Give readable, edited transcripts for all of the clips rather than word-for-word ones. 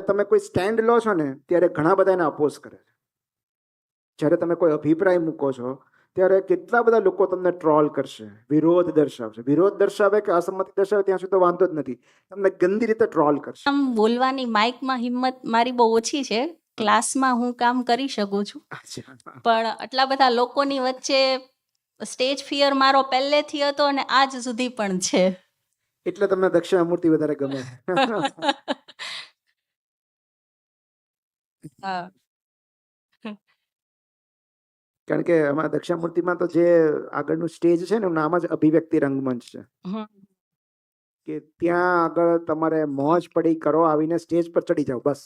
તમે કોઈ સ્ટેન્ડ લો છો ને ત્યારે ઘણા બધા એને અપોઝ કરે છે. જ્યારે તમે કોઈ અભિપ્રાય મૂકો છો ત્યારે કેટલા બધા લોકો તમને ટ્રોલ કરશે, વિરોધ દર્શાવશે. વિરોધ દર્શાવે કે અસંમતિ દર્શાવે ત્યાં સુધી તો વાંધો જ નથી, તમને ગંદી રીતે ટ્રોલ કરશે. આમ બોલવાની માઇકમાં હિંમત મારી બહુ ઓછી છે. ક્લાસમાં હું કામ કરી શકું છું, પણ આટલા બધા લોકોની વચ્ચે સ્ટેજ ફિયર મારો પહેલેથી હતો અને આજ સુધી પણ છે. એટલે તમને દક્ષિણામૂર્તિ વધારે ગમે. હા. કારણ કે આમાં દક્ષિણામૂર્તિમાં તો જે આગળનું સ્ટેજ છે ને એનું નામ જ અભિવ્યક્તિ રંગમંચ છે, કે ત્યાં આગળ તમારે મોજ પડી કરો, આવીને સ્ટેજ પર ચડી જાઓ, બસ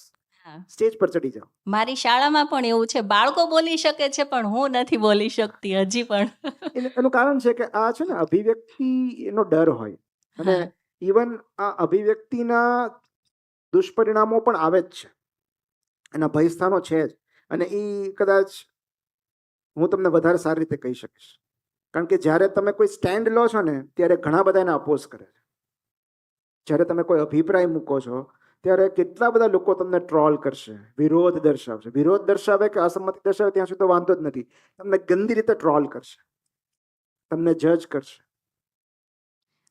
સ્ટેજ પર ચડી જાઓ. મારી શાળામાં પણ એવું છે, બાળકો બોલી શકે છે પણ હું નથી બોલી શકતી હજી પણ. એનું કારણ છે કે આ છે ને અભિવ્યક્તિ એનો ડર હોય, અને ઇવન આ અભિવ્યક્તિના દુષ્પરિણામો પણ આવે જ છે, એના ભયસ્થાનો છે જ, અને એ કદાચ હું તમને વધારે સારી રીતે કહી શકીશ. કારણ કે જ્યારે તમે કોઈ સ્ટેન્ડ લો છો ને ત્યારે ઘણા બધા એને અપોઝ કરે છે. જ્યારે તમે કોઈ અભિપ્રાય મૂકો છો ત્યારે કેટલા બધા લોકો તમને ટ્રોલ કરશે, વિરોધ દર્શાવશે. વિરોધ દર્શાવે કે અસંમતિ દર્શાવે ત્યાં સુધી તો વાંધો જ નથી, તમને ગંદી રીતે ટ્રોલ કરશે, તમને જજ કરશે.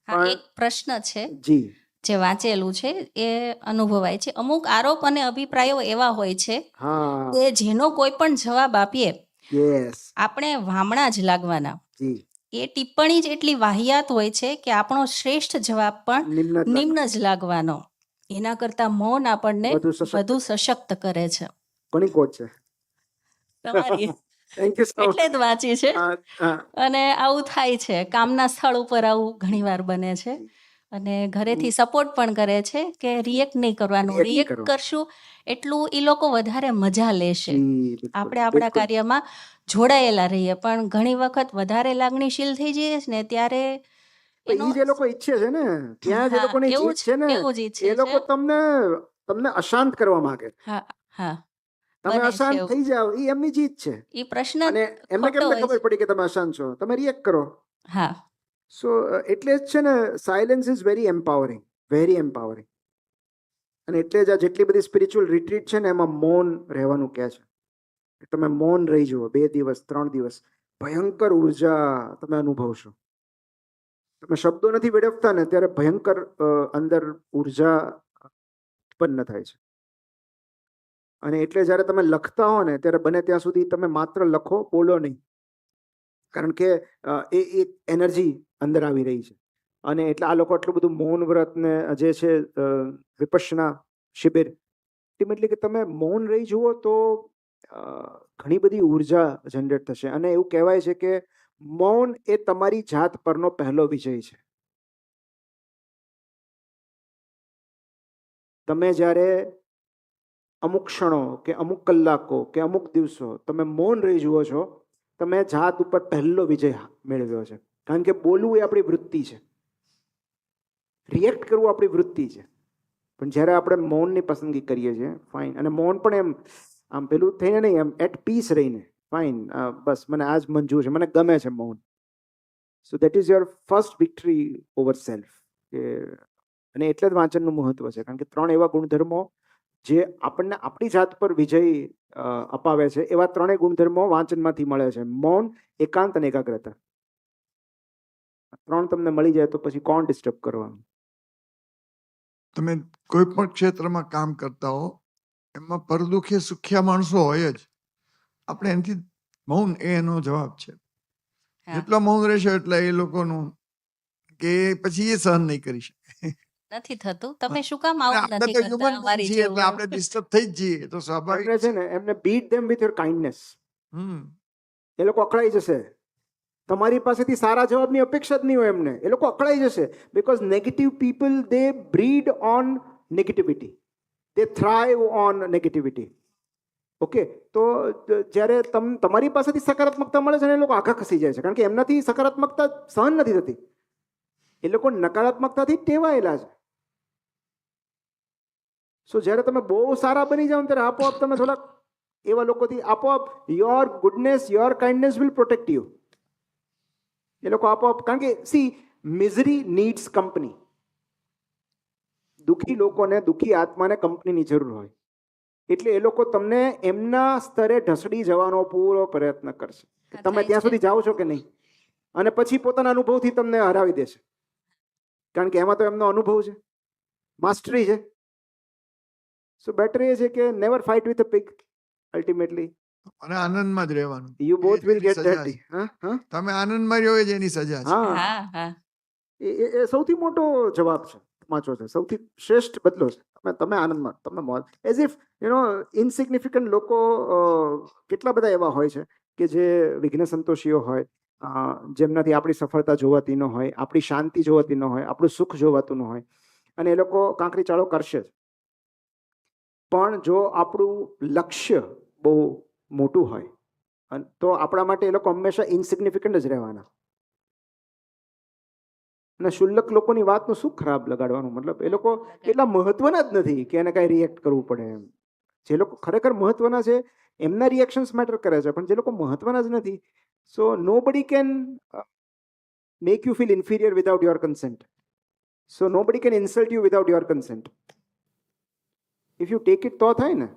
એક પ્રશ્ન છે જી, જે વાંચેલું છે એ અનુભવાય છે. અમુક આરોપ અને અભિપ્રાયો એવા હોય છે કે જેનો કોઈ પણ જવાબ આપીએ આપણે વામણા જ લાગવાના. એ ટિપ્પણી જ એટલી વાહિયાત હોય છે કે આપણો શ્રેષ્ઠ જવાબ પણ નિમ્ન જ લાગવાનો. એના કરતા મૌન આપણને વધુ સશક્ત કરે છે. કોની કોટ છે? તમારી. Thank you so much. એટલે જ વાંચી છે. અને આવું થાય છે, કામના સ્થળ ઉપર આવું ઘણીવાર બને છે, અને ઘરેથી સપોર્ટ પણ કરે છે કે રિએક્ટ નહીં કરવાનું, રિએક્ટ કરશું એટલું એ લોકો વધારે મજા લેશે. આપણે આપણા કાર્યમાં જોડાયેલા રહીએ, પણ ઘણી વખત વધારે લાગણીશીલ થઈ જઈએ ને ત્યારે જે લોકો ઈચ્છે છે ને ત્યાં જે લોકોની જીત છે ને એ લોકો તમને અશાંત કરવા માંગે. તમે અશાંત થઈ જાઓ એ એમની જીત છે. એ પ્રશ્ન અને એમને કેમ ખબર પડી કે તમે અશાંત છો? તમે રિએક્ટ કરો. હા. સો એટલે જ છે ને, silence is very empowering, very empowering. અને એટલે જ આ જેટલી બધી સ્પિરિચ્યુઅલ રિટ્રીટ છે ને એમાં મૌન રહેવાનું કહે છે. તમે મૌન રહી જુઓ 2 દિવસ 3 દિવસ, ભયંકર ઉર્જા તમે અનુભવશો. તમે શબ્દો નથી વેડફતા ને ત્યારે ભયંકર અંદર ઉર્જા ઉત્પન્ન થાય છે. અને એટલે જ્યારે તમે લખતા હો ને ત્યારે બને ત્યાં સુધી તમે માત્ર લખો, બોલો નહીં, કારણ કે એ એક એનર્જી અંદર આવી રહી છે. અને એટલે આ લોકો આટલું બધું મૌન વ્રત ને જે છે વિપશ્યના શિબિર, અલ્ટિમેટલી કે તમે મૌન રહી જુઓ તો ઘણી બધી ઉર્જા જનરેટ થશે. અને એવું કહેવાય છે કે મૌન એ તમારી જાત પરનો પહેલો વિજય છે. તમે જ્યારે અમુક ક્ષણો કે અમુક કલાકો કે અમુક દિવસો તમે મૌન રહી જુઓ છો, તમે જાત ઉપર પહેલો વિજય મેળવ્યો છે. કારણ કે બોલવું એ આપણી વૃત્તિ છે, રિએક્ટ કરવું આપણી વૃત્તિ છે. પણ જ્યારે આપણે મૌનની પસંદગી કરીએ છીએ, ફાઇન, અને મૌન પણ એમ આમ પેલું થઈને નહીં, એમ એટ પીસ રહીને, ફાઇન, બસ મને આ જ મંજૂર છે, મને ગમે છે મૌન. So that is your first victory over self. અને એટલે જ વાંચનનું મહત્વ છે, કારણ કે 3 એવા ગુણધર્મો જે આપણને આપણી જાત પર વિજય અપાવે છે, એવા 3 ગુણધર્મો વાંચનમાંથી મળે છે: મૌન, એકાંત અને એકાગ્રતા. 3 તમને મળી જાય તો પછી કોણ ડિસ્ટર્બ કરવાનું? તમે કોઈ પણ ક્ષેત્રમાં કામ કરતા હો, એમાં પરદુખે સુખ્યા માણસો હોય જ. આપણે એનાથી મૌન એનો જવાબ છે. જેટલો મૌન રહેશે એટલે એ લોકોનું કે પછી એ સહન નહીં કરી શકે. નથી થતું. તમે શું કામ આવું નથી કરતા? અમારી જેવું એટલે આપણે ડિસ્ટર્બ થઈ જ જઈએ તો સ્વાભાવિક છે ને. એમને beat them with your kindness. એ લોકો અકળાઈ જશે. તમારી પાસેથી સારા જવાબની અપેક્ષા જ નહીં હોય એમને. એ લોકો અકળાઈ જશે. Because negative people, they breed on negativity, they થ્રાઇવ on negativity. Okay, તો જ્યારે તમારી પાસેથી સકારાત્મકતા મળે છે ને એ લોકો આખા ખસી જાય છે, કારણ કે એમનાથી સકારાત્મકતા સહન નથી થતી. એ લોકો નકારાત્મકતાથી ટેવાયેલા છે. સો જ્યારે તમે બહુ સારા બની જાઓ ત્યારે આપોઆપ તમે થોડાક એવા લોકોથી આપોઆપ your goodness, your kindness will protect you. એ લોકો આપોઆપ, કારણ કે સી, મિઝરી નીડ્સ કંપની. દુઃખી લોકોને, દુઃખી આત્માને કંપનીની જરૂર હોય, એટલે એ લોકો તમને એમના સ્તરે ઢસડી જવાનો પૂરો પ્રયત્ન કરશે. તમે ત્યાં સુધી જાઓ છો કે નહીં, અને પછી પોતાના અનુભવથી તમને હરાવી દેશે, કારણ કે એમાં તો એમનો અનુભવ છે, માસ્ટરી છે. સો બેટર એ છે કે never fight with a pig ultimately, અને આનંદમાં જ રહેવાનું. યુ બોથ વિલ ગેટ સજા ડર્ટી. છે. તમે આનંદમાં રહ્યો જ એની સજા છે. હા, હા હા એ સૌથી મોટો જવાબ છે, તમાચો છે, સૌથી શ્રેષ્ઠ બદલો છે. તમે આનંદમાં, તમે મોજ, એઝ ઇફ ઇનસિગ્નિફિકન્ટ લોકો કેટલા બધા એવા હોય છે કે જે વિઘ્ન સંતોષીઓ હોય, જેમનાથી આપણી સફળતા જોવાતી ન હોય, આપણી શાંતિ જોવાતી ન હોય, આપણું સુખ જોવાતું ન હોય, અને એ લોકો કાંકરી ચાળો કરશે જ. પણ જો આપણું લક્ષ્ય બહુ મોટું હોય તો આપણા માટે એ લોકો હંમેશા ઇનસિગ્નિફિકન્ટ જ રહેવાના. અને શુલ્લક લોકોની વાતનું શું ખરાબ લગાડવાનું, મતલબ એ લોકો એટલા મહત્વના જ નથી કે એને કાંઈ રિએક્ટ કરવું પડે એમ. જે લોકો ખરેખર મહત્વના છે એમના રિએક્શન્સ મેટર કરે છે, પણ જે લોકો મહત્વના જ નથી, so nobody can make you feel inferior without your consent. So nobody can insult you without your consent. If you take it તો થાય ને.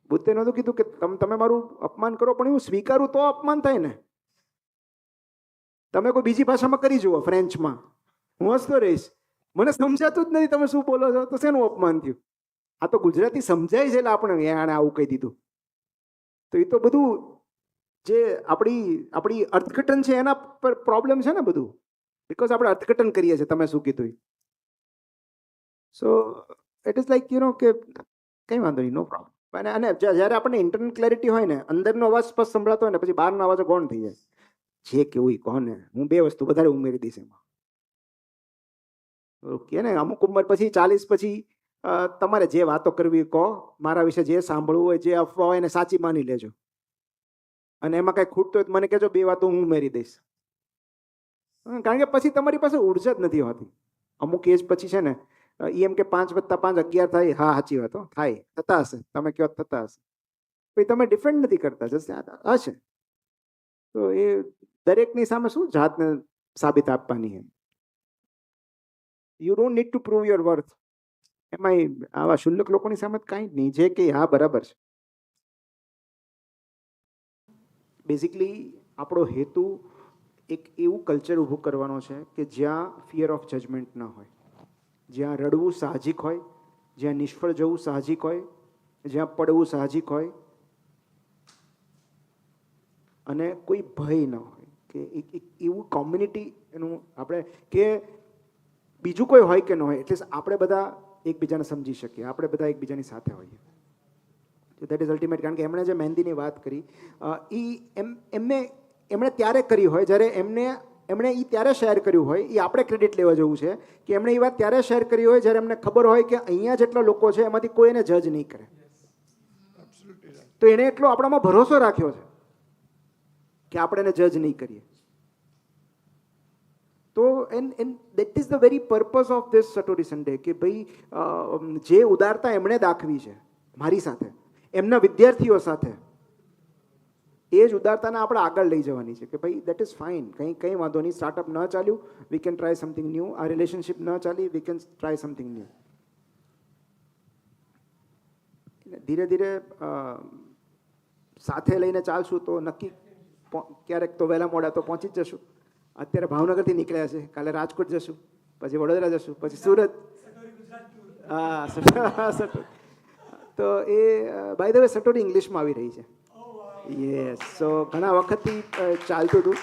બુદ્ધે નહોતું કીધું કે તમે મારું અપમાન કરો, પણ હું સ્વીકારું તો અપમાન થાય ને. તમે કોઈ બીજી ભાષામાં કરી જુઓ, ફ્રેન્ચમાં, હું હસતો રહીશ, મને સમજાતું જ નથી તમે શું બોલો છો, તો શેનું અપમાન થયું? આ તો ગુજરાતી સમજાય છે એટલે આપણે આને આવું કહી દીધું. તો એ તો બધું જે આપણી અર્થઘટન છે એના પર પ્રોબ્લેમ છે ને બધું, બિકોઝ આપણે અર્થઘટન કરીએ છીએ તમે શું કીધું. સો ઇટ ઇઝ લાઈક કે કંઈ વાંધો નહીં, નો પ્રોબ્લેમ. અને જ્યારે આપણને ઇન્ટરનલ ક્લેરિટી હોય ને, અંદરનો અવાજ સ્પષ્ટ સંભળાતો હોય ને, પછી બહારનો અવાજ ગૌણ થઈ જાય. જે કેવું કોને, હું 2 વસ્તુ વધારે ઉમેરી દઈશ એમાં. ઓકે ને, અમુક ઉંમર પછી 40 પછી તમારે જે વાતો કરવી કહો, મારા વિશે જે સાંભળવું હોય, જે અફવા હોય એને સાચી માની લેજો, અને એમાં કાંઈ ખૂટતું હોય તો મને કહેજો, 2 વાતો હું ઉમેરી દઈશ. કારણ કે પછી તમારી પાસે ઉર્જા જ નથી હોતી. અમુક એજ પછી છે ને, એમ કે 5 + 5 11 થાય. હા, સાચી વાતો થાય, થતા હશે, તમે કહો થતા હશે, પછી તમે ડિફેન્ડ નથી કરતા, જશે હશે. તો એ દરેકની સામે શું જાતને સાબિત આપવાની છે? You don't need to prove your worth. એમાં આવા શુલ્લક લોકોની સામે કાંઈ જ નહીં, જે કે હા બરાબર છે. બેઝિકલી આપણો હેતુ એક એવું કલ્ચર ઊભું કરવાનો છે કે જ્યાં ફિયર ઓફ જજમેન્ટ ન હોય, જ્યાં રડવું સાહજિક હોય, જ્યાં નિષ્ફળ જવું સાહજિક હોય, જ્યાં પડવું સાહજિક હોય, અને કોઈ ભય ન હોય, કે એક એવું કોમ્યુનિટી એનું આપણે, કે બીજું કોઈ હોય કે ન હોય, એટલે આપણે બધા એકબીજાને સમજી શકીએ, આપણે બધા એકબીજાની સાથે હોઈએ. That is ultimate. કારણ કે એમણે જે મહેંદીની વાત કરી, એમણે ત્યારે કરી હોય જ્યારે એમણે એ ત્યારે શેર કર્યું હોય, એ આપણે ક્રેડિટ લેવા જેવું છે કે એમણે એ વાત ત્યારે શેર કરી હોય જ્યારે એમને ખબર હોય કે અહીંયા જેટલા લોકો છે એમાંથી કોઈ એને જજ નહીં કરે. તો એણે એટલો આપણામાં ભરોસો રાખ્યો છે કે આપણે એને જજ નહીં કરીએ. તો that is the very purpose of this story Sunday, કે ભાઈ જે ઉદારતા એમણે દાખવી છે મારી સાથે, એમના વિદ્યાર્થીઓ સાથે, એ જ ઉદારતાને આપણે આગળ લઈ જવાની છે. કે ભાઈ દેટ ઇઝ ફાઇન, કંઈ વાંધો નહીં, સ્ટાર્ટઅપ ન ચાલ્યું, we can try something new. આ રિલેશનશિપ ન ચાલી, we can try something new. ધીરે ધીરે સાથે લઈને ચાલશું તો નક્કી ક્યારેક તો વહેલા મોડા તો પહોંચી જ જશું. અત્યારે ભાવનગરથી નીકળ્યા છે, કાલે રાજકોટ જશું, પછી વડોદરા જશું, પછી સુરત. હા, તો એ બાય ધ વે સટોરી ઇંગ્લિશમાં આવી રહી છે. યસ. સો ઘણા વખતથી ચાલતું હતું,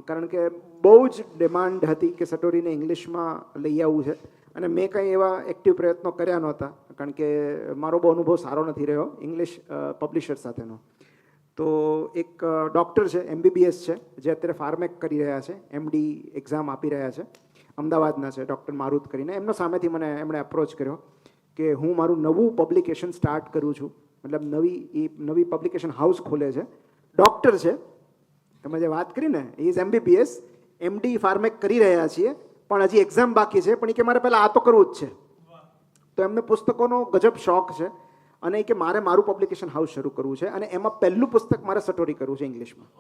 કારણ કે બહુ જ ડિમાન્ડ હતી કે સટોરીને ઇંગ્લિશમાં લઈ આવવું છે, અને મેં કંઈ એવા એક્ટિવ પ્રયત્નો કર્યા નહોતા, કારણ કે મારો બહુ અનુભવ સારો નથી રહ્યો ઇંગ્લિશ પબ્લિશર સાથેનો. તો એક ડૉક્ટર છે, MBBS છે, જે અત્યારે ફાર્મેક કરી રહ્યા છે, MD એક્ઝામ આપી રહ્યા છે, અમદાવાદના છે, ડૉક્ટર મારુત કરીને. એમનો સામેથી એમણે અપ્રોચ કર્યો કે હું મારું નવું પબ્લિકેશન સ્ટાર્ટ કરું છું, મતલબ નવી પબ્લિકેશન હાઉસ ખોલે છે, ડૉક્ટર છે, તમે જે વાત કરી ને, ઇઝ MBBS, MD ફાર્મેક કરી રહ્યા છીએ, પણ હજી એક્ઝામ બાકી છે, પણ એ કે મારે પહેલાં આ તો કરવું જ છે. તો એમને પુસ્તકોનો ગજબ શોખ છે, અને એ કે મારે મારું પબ્લિકેશન હાઉસ શરૂ કરવું છે, અને એમાં પહેલું પુસ્તક મારે સટોરી કરવું છે ઇંગ્લિશમાં.